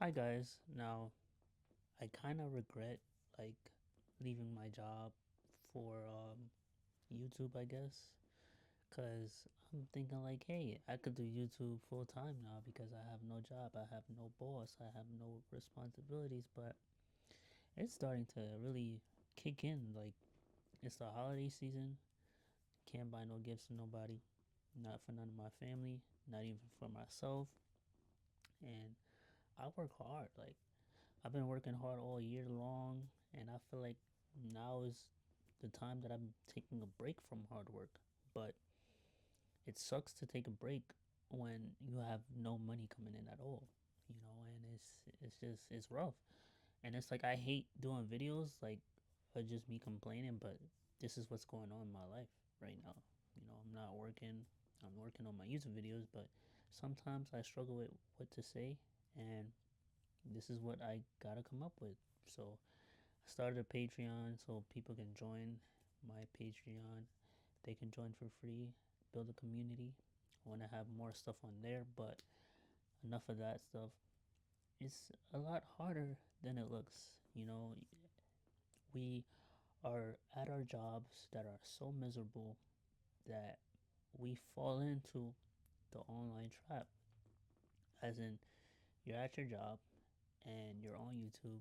Hi guys. Now, I kind of regret like leaving my job for YouTube, I guess, cuz I'm thinking like, hey, I could do YouTube full time now because I have no job, I have no boss, I have no responsibilities, but it's starting to really kick in like it's the holiday season. Can't buy no gifts to nobody, not for none of my family, not even for myself, and I work hard. Like I've been working hard all year long, and I feel like now is the time that I'm taking a break from hard work. But it sucks to take a break when you have no money coming in at all, and it's rough. And it's like I hate doing videos like just me complaining, but this is what's going on in my life right now. I'm not working. I'm working on my YouTube videos, but sometimes I struggle with what to say, and this is what I gotta come up with. So I started a Patreon so people can join my Patreon. They can join for free, build a community. I want to have more stuff on there, but enough of that stuff. It's a lot harder than it looks. We are at our jobs that are so miserable that we fall into the online trap. As in, you're at your job and you're on YouTube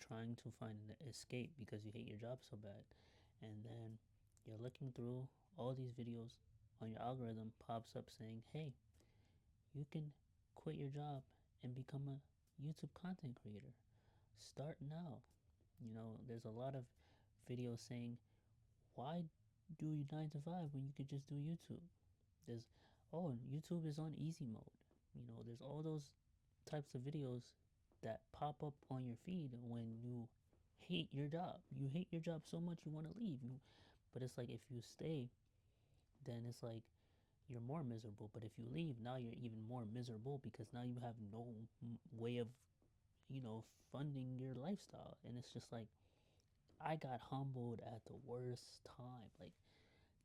trying to find an escape because you hate your job so bad. And then you're looking through all these videos on your algorithm pops up saying, "Hey, you can quit your job and become a YouTube content creator. Start now." There's a lot of videos saying, "Why do you 9 to 5 when you could just do YouTube?" There's, "Oh, YouTube is on easy mode." There's all those types of videos that pop up on your feed when you hate your job. You hate your job so much you want to leave. But it's like if you stay, then it's like you're more miserable. But if you leave, now you're even more miserable because now you have no way of, funding your lifestyle. And it's just like I got humbled at the worst time. Like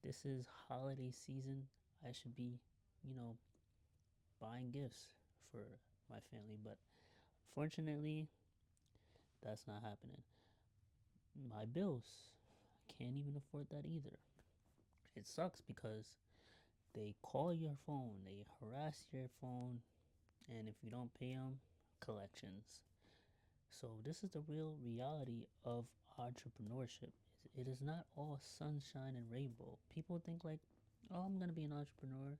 this is holiday season. I should be, you know, buying gifts for my family, but fortunately, that's not happening. My bills, I can't even afford that either. It sucks because they call your phone, they harass your phone, and if you don't pay them, collections. So, this is the real reality of entrepreneurship. It is not all sunshine and rainbow. People think, like, oh, I'm going to be an entrepreneur.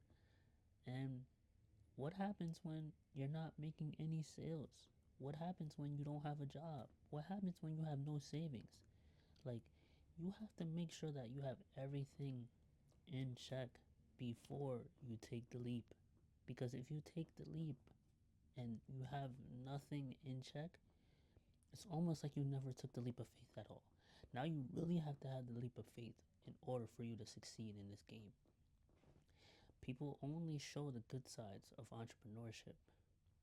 And what happens when you're not making any sales? What happens when you don't have a job? What happens when you have no savings? Like, you have to make sure that you have everything in check before you take the leap. Because if you take the leap and you have nothing in check, it's almost like you never took the leap of faith at all. Now you really have to have the leap of faith in order for you to succeed in this game. People only show the good sides of entrepreneurship.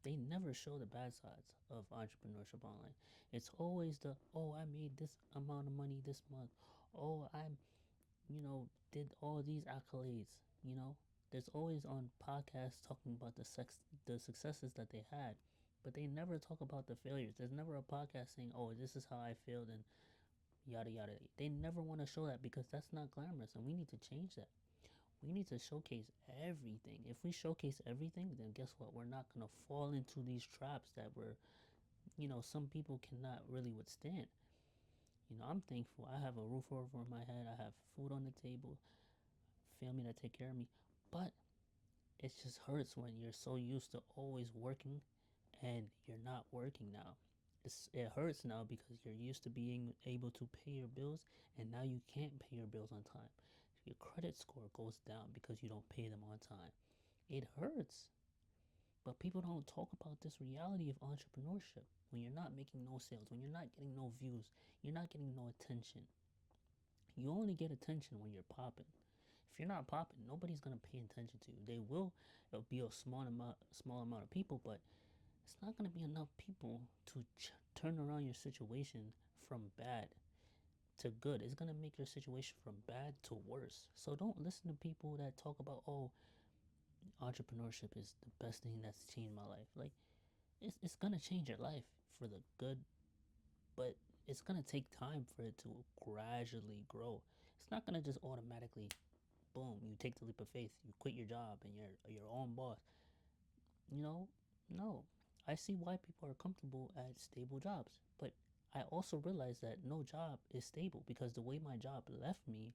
They never show the bad sides of entrepreneurship online. It's always the, oh, I made this amount of money this month. Oh, did all these accolades. There's always on podcasts talking about the successes that they had, but they never talk about the failures. There's never a podcast saying, "Oh, this is how I failed," and yada yada. They never want to show that because that's not glamorous, and we need to change that. We need to showcase everything. If we showcase everything, then guess what? We're not gonna fall into these traps that some people cannot really withstand. I'm thankful. I have a roof over my head. I have food on the table, family that take care of me. But it just hurts when you're so used to always working and you're not working now. It hurts now because you're used to being able to pay your bills and now you can't pay your bills on time. Your credit score goes down because you don't pay them on time. It hurts. But people don't talk about this reality of entrepreneurship. When you're not making no sales, when you're not getting no views, you're not getting no attention. You only get attention when you're popping. If you're not popping, nobody's gonna pay attention to you. They will. It'll be a small amount of people, but it's not gonna be enough people to turn around your situation from bad to good. It's gonna make your situation from bad to worse. So don't listen to people that talk about, oh, entrepreneurship is the best thing that's changed my life. Like, it's gonna change your life for the good, but it's gonna take time for it to gradually grow. It's not gonna just automatically, boom, you take the leap of faith, you quit your job and you're your own boss. You know, no. I see why people are comfortable at stable jobs, but I also realize that no job is stable because the way my job left me,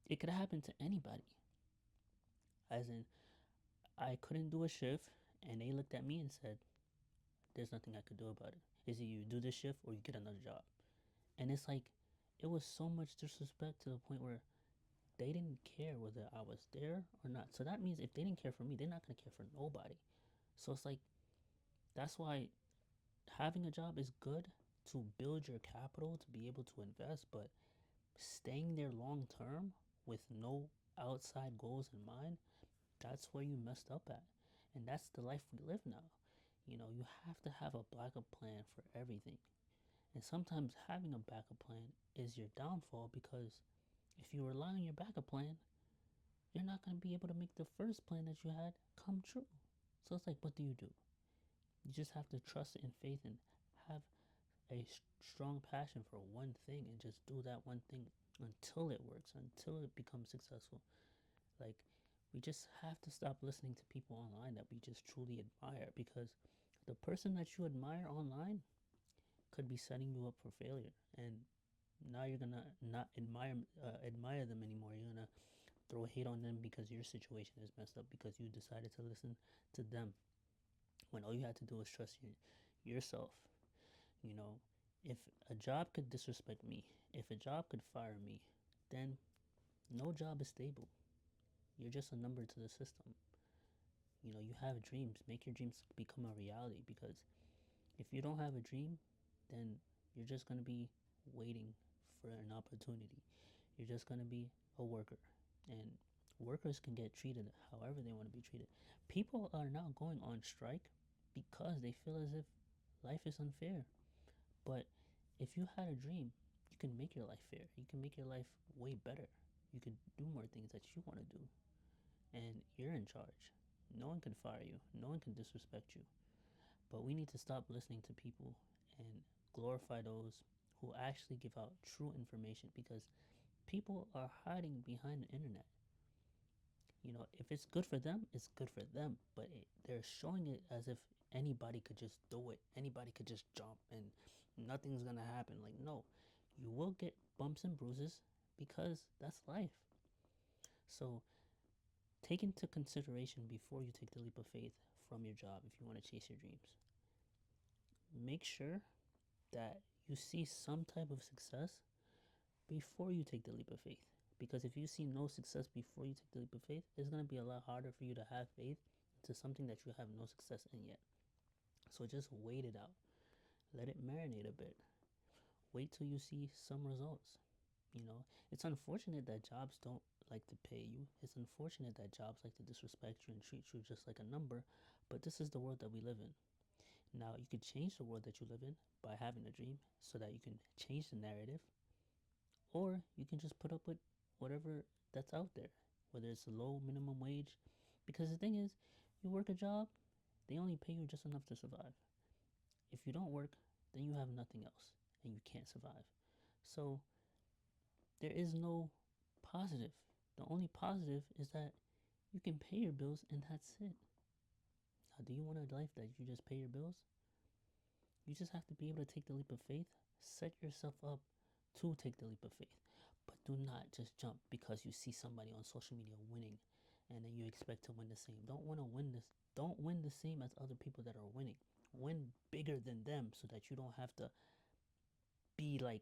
it could happen to anybody. As in, I couldn't do a shift, and they looked at me and said, "There's nothing I could do about it. Is it you do this shift or you get another job?" And it's like, it was so much disrespect to the point where they didn't care whether I was there or not. So that means if they didn't care for me, they're not gonna care for nobody. So it's like, that's why having a job is good to build your capital to be able to invest, but staying there long term with no outside goals in mind, that's where you messed up at. And that's the life we live now. You know, you have to have a backup plan for everything. And sometimes having a backup plan is your downfall because if you rely on your backup plan, you're not going to be able to make the first plan that you had come true. So it's like, what do? You just have to trust in faith and have a strong passion for one thing and just do that one thing until it works, until it becomes successful. Like, we just have to stop listening to people online that we just truly admire because the person that you admire online could be setting you up for failure. And now you're gonna not admire them anymore. You're gonna throw hate on them because your situation is messed up because you decided to listen to them when all you had to do was trust yourself. You know, if a job could disrespect me, if a job could fire me, then no job is stable. You're just a number to the system. You know, you have dreams. Make your dreams become a reality because if you don't have a dream, then you're just going to be waiting for an opportunity. You're just going to be a worker. And workers can get treated however they want to be treated. People are now going on strike because they feel as if life is unfair. But if you had a dream, you can make your life fair. You can make your life way better. You could do more things that you want to do. And you're in charge. No one can fire you, no one can disrespect you. But we need to stop listening to people and glorify those who actually give out true information because people are hiding behind the internet. You know, if it's good for them, it's good for them. But they're showing it as if anybody could just do it, anybody could just jump, and nothing's gonna happen. Like, no, you will get bumps and bruises because that's life. So, take into consideration before you take the leap of faith from your job if you want to chase your dreams. Make sure that you see some type of success before you take the leap of faith. Because if you see no success before you take the leap of faith, it's going to be a lot harder for you to have faith into something that you have no success in yet. So just wait it out. Let it marinate a bit. Wait till you see some results. You know, it's unfortunate that jobs don't like to pay you. It's unfortunate that jobs like to disrespect you and treat you just like a number. But this is the world that we live in. Now, you could change the world that you live in by having a dream so that you can change the narrative, or you can just put up with whatever that's out there, whether it's a low minimum wage. Because the thing is, you work a job, they only pay you just enough to survive. If you don't work, then you have nothing else and you can't survive. So, there is no positive. The only positive is that you can pay your bills and that's it. Now, do you want a life that you just pay your bills? You just have to be able to take the leap of faith, set yourself up to take the leap of faith. But do not just jump because you see somebody on social media winning and then you expect to win the same. Don't want to win this. Don't win the same as other people that are winning. Win bigger than them so that you don't have to be like,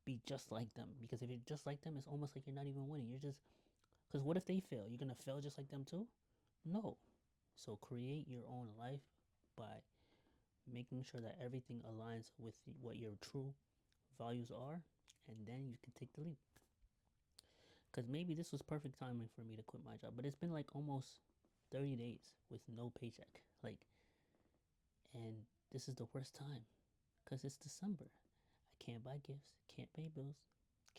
be just like them. Because if you're just like them, it's almost like you're not even winning. You're just, because what if they fail? You're going to fail just like them too? No. So create your own life by making sure that everything aligns with what your true values are, and then you can take the leap. Because maybe this was perfect timing for me to quit my job, but it's been like almost 30 days with no paycheck. Like, and this is the worst time because it's December. I can't buy gifts, can't pay bills,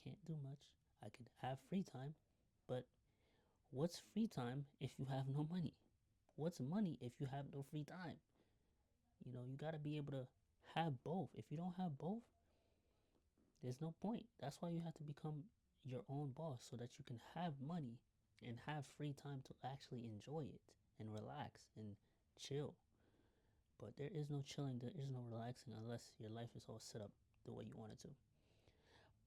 can't do much. I could have free time, but what's free time if you have no money? What's money if you have no free time? You got to be able to have both. If you don't have both, there's no point. That's why you have to become your own boss so that you can have money and have free time to actually enjoy it and relax and chill. But there is no chilling, there is no relaxing unless your life is all set up the way you want it to.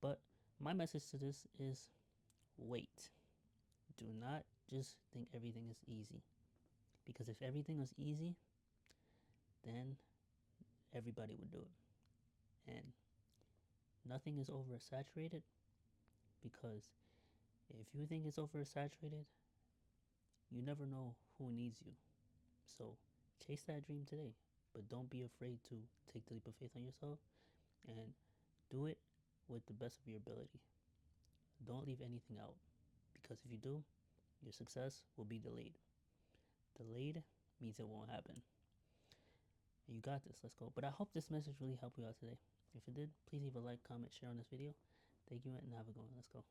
But my message to this is wait. Do not just think everything is easy. Because if everything was easy, then everybody would do it. And nothing is oversaturated because if you think it's oversaturated, you never know who needs you. So chase that dream today, but don't be afraid to take the leap of faith on yourself and do it with the best of your ability. Don't leave anything out because if you do, your success will be delayed. Delayed means it won't happen. And you got this. Let's go. But I hope this message really helped you out today. If it did, please leave a like, comment, share on this video. Thank you, and have a good one. Let's go.